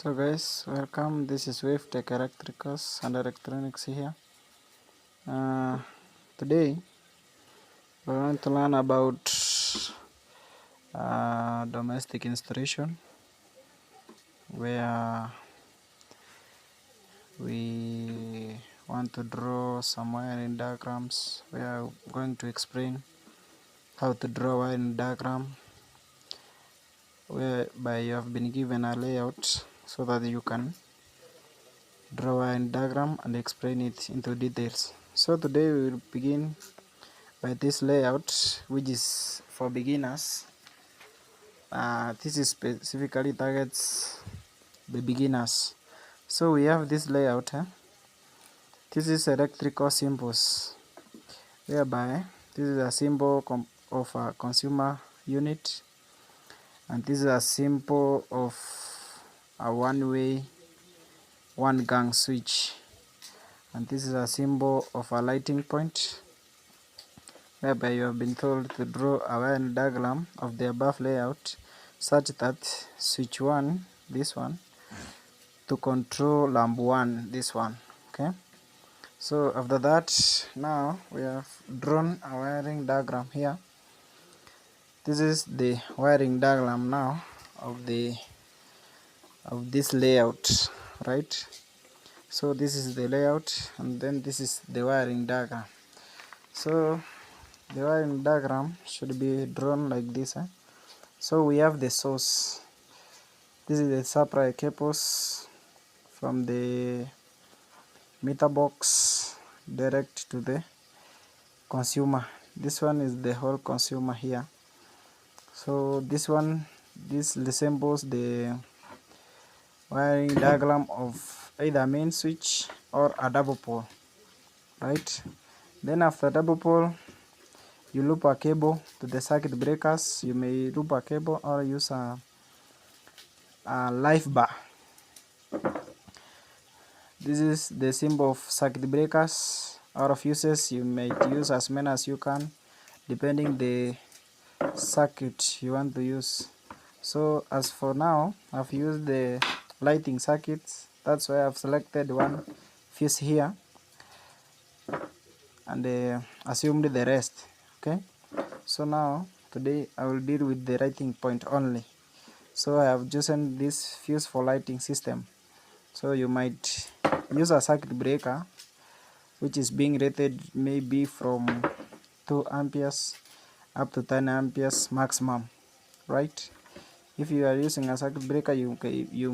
So guys, welcome. This is Wave Tech Electricals and Electronics here. Today we're going to learn about domestic installation, where we want to draw some wiring diagrams. We are going to explain how to draw wiring diagram, whereby you have been given a layout so that you can draw wiring diagram and explain it into details. So today we will begin by this layout, which is for beginners. This is specifically targets the beginners. So we have this layout. This is electrical symbols, whereby this is a symbol of a consumer unit, and this is a symbol of a one-way one-gang switch, and this is a symbol of a lighting point, whereby you have been told to draw a wiring diagram of the above layout such that switch 1, this one, to control lamp 1, this one. Okay, so after that, now we have drawn a wiring diagram here. This is the wiring diagram now of this layout, right? So this is the layout, and then this is the wiring diagram. So the wiring diagram should be drawn like this. So we have the source. This is the supply cables from the meter box direct to the consumer. This one is the whole consumer here. So this one, this resembles the wiring diagram of either main switch or a double pole, right? Then after double pole, you loop a cable to the circuit breakers. You may loop a cable or use a live bar. This is the symbol of circuit breakers or fuses. You might use as many as you can, depending the circuit you want to use. So as for now, I've used the lighting circuits. That's why I've selected one fuse here and assumed the rest. Okay, so now today I will deal with the lighting point only. So I have chosen this fuse for lighting system. So you might use a circuit breaker which is being rated maybe from 2 amperes up to 10 amperes maximum, right? If you are using a circuit breaker, you